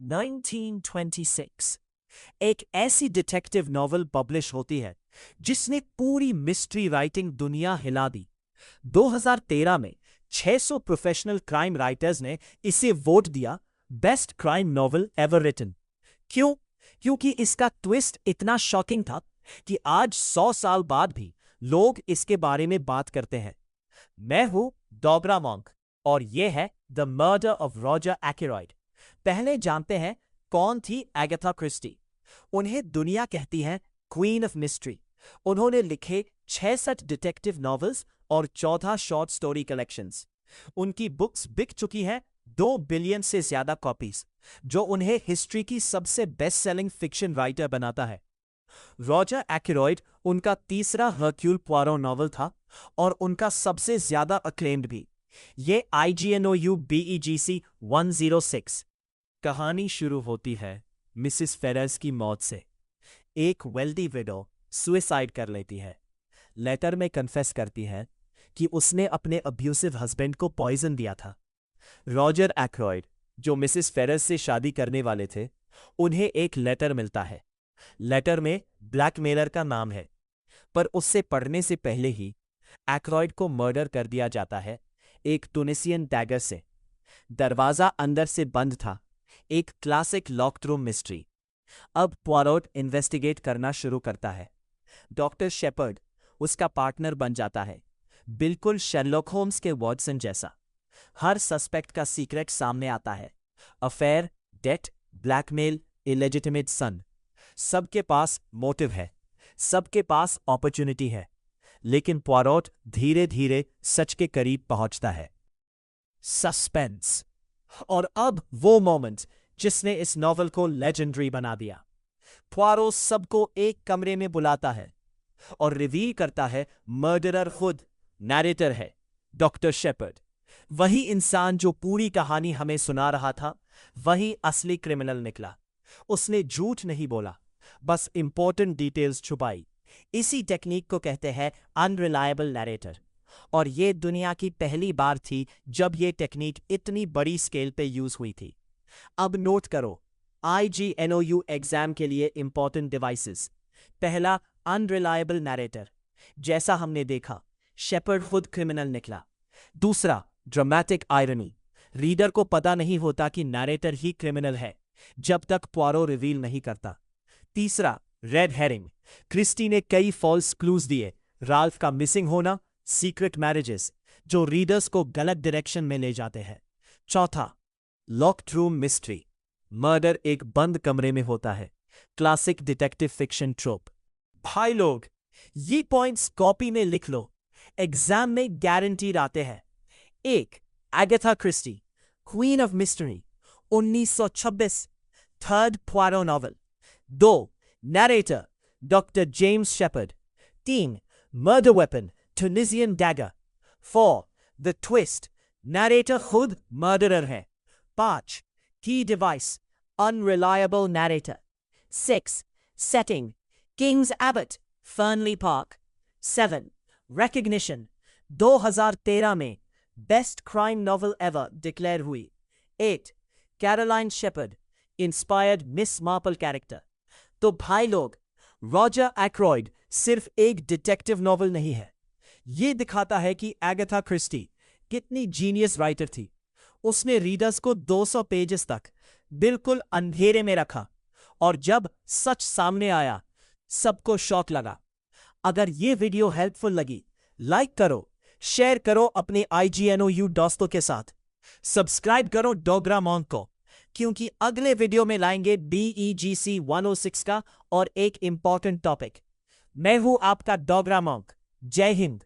1926 एक ऐसी detective novel publish होती है जिसने पूरी मिस्ट्री राइटिंग दुनिया हिला दी। 2013 में 600 प्रोफेशनल क्राइम राइटर्स ने इसे वोट दिया best crime novel ever written. क्यों? क्योंकि इसका ट्विस्ट इतना शॉकिंग था कि आज 100 साल बाद भी लोग इसके बारे में बात करते हैं। मैं हूं डोगरा मॉन्क और यह है द मर्डर ऑफ रॉजर एक्रोइड। पहले जानते हैं कौन थी एगाथा क्रिस्टी। उन्हें दुनिया कहती है क्वीन ऑफ मिस्ट्री। उन्होंने लिखे 66 डिटेक्टिव नॉवेल्स और 14 शॉर्ट स्टोरी कलेक्शंस। उनकी बुक्स बिक चुकी हैं 2 बिलियन से ज्यादा कॉपीज, जो उन्हें हिस्ट्री की सबसे बेस्ट सेलिंग फिक्शन राइटर बनाता है। रॉजर एक्रोइड उनका तीसरा हर्क्यूल पोयरो नॉवल था और उनका सबसे ज्यादा अक्लेम्ड भी। ये IGNOU BEGC 106। कहानी शुरू होती है मिसिस फेरर्स की मौत से। एक वेल्दी विडो सुइसाइड कर लेती है। लेटर में कन्फेस करती है कि उसने अपने अब्यूसिव हस्बैंड को पॉइजन दिया था। रॉजर एक्रोइड, जो मिसिस फेरर्स से शादी करने वाले थे, उन्हें एक लेटर मिलता है। लेटर में ब्लैकमेलर का नाम है, पर उससे पढ़ने से पहले ही एक्रोइड को मर्डर कर दिया जाता है एक टूनिसियन डैगर से। दरवाजा अंदर से बंद था, एक क्लासिक लॉक्ड रूम मिस्ट्री। अब पोयरोट इन्वेस्टिगेट करना शुरू करता है। डॉक्टर शेपर्ड उसका पार्टनर बन जाता है, बिल्कुल शेरलॉक होम्स के वॉटसन जैसा। हर सस्पेक्ट का सीक्रेट सामने आता है। अफेयर, डेट, ब्लैकमेल, इलेजिटिमेट सन, सबके पास मोटिव है, सबके पास अपॉर्चुनिटी है। लेकिन पोयरोट धीरे धीरे सच के करीब पहुंचता है। सस्पेंस। और अब वो मोमेंट जिसने इस नॉवल को लेजेंडरी बना दिया। पोयरोट सबको एक कमरे में बुलाता है और रिवील करता है मर्डरर खुद नैरेटर है, डॉक्टर शेपर्ड। वही इंसान जो पूरी कहानी हमें सुना रहा था, वही असली क्रिमिनल निकला। उसने झूठ नहीं बोला, बस इंपॉर्टेंट डिटेल्स छुपाई। इसी टेक्निक को कहते हैं अनरिलायबल नैरेटर। और ये दुनिया की पहली बार थी जब ये टेक्निक इतनी बड़ी स्केल पे यूज हुई थी। अब नोट करो, IGNOU एग्जाम के लिए इंपॉर्टेंट डिवाइसेस। पहला, अनरिलायबल नैरेटर। जैसा हमने देखा, शेपर्ड खुद क्रिमिनल निकला। दूसरा, ड्रामेटिक आयरनी। रीडर को पता नहीं होता कि नैरेटर ही क्रिमिनल है जब तक पोयरो रिवील नहीं करता। तीसरा, रेड हेरिंग। क्रिस्टी ने कई फॉल्स क्लूज दिए, राल्फ का मिसिंग होना, सीक्रेट मैरिजेस, जो रीडर्स को गलत डायरेक्शन में ले जाते हैं। चौथा, लॉक्ड रूम मिस्ट्री। मर्डर एक बंद कमरे में होता है, क्लासिक डिटेक्टिव फिक्शन ट्रोप। भाई लोग, ये पॉइंट्स कॉपी में लिख लो, एग्जाम में गारंटीड आते हैं। 1, Agatha Christie, queen of mystery, 1926, third Poirot novel. 2, narrator, doctor James Sheppard. 3, murder weapon, Tunisian dagger. 4, the twist, narrator खुद मर्डरर है। 5, key device, unreliable narrator. 6, setting, King's Abbot, Fernly Park. 7, recognition, 2013 में best crime novel ever declare हुई। 8, Caroline Sheppard, inspired Miss Marple character. तो भाई लोग, Roger एक्रोइड सिर्फ एक detective novel नहीं है, यह दिखाता है कि एगाथा क्रिस्टी कितनी जीनियस राइटर थी। उसने रीडर्स को 200 पेजेस तक बिल्कुल अंधेरे में रखा, और जब सच सामने आया, सबको शॉक लगा। अगर यह वीडियो हेल्पफुल लगी, लाइक करो, शेयर करो अपने IGNOU दोस्तों के साथ। सब्सक्राइब करो डोगरा मॉन्क को, क्योंकि अगले वीडियो में लाएंगे BEGC 106 का और एक इंपॉर्टेंट टॉपिक। मैं हूं आपका डोगरा मॉन्क। जय हिंद।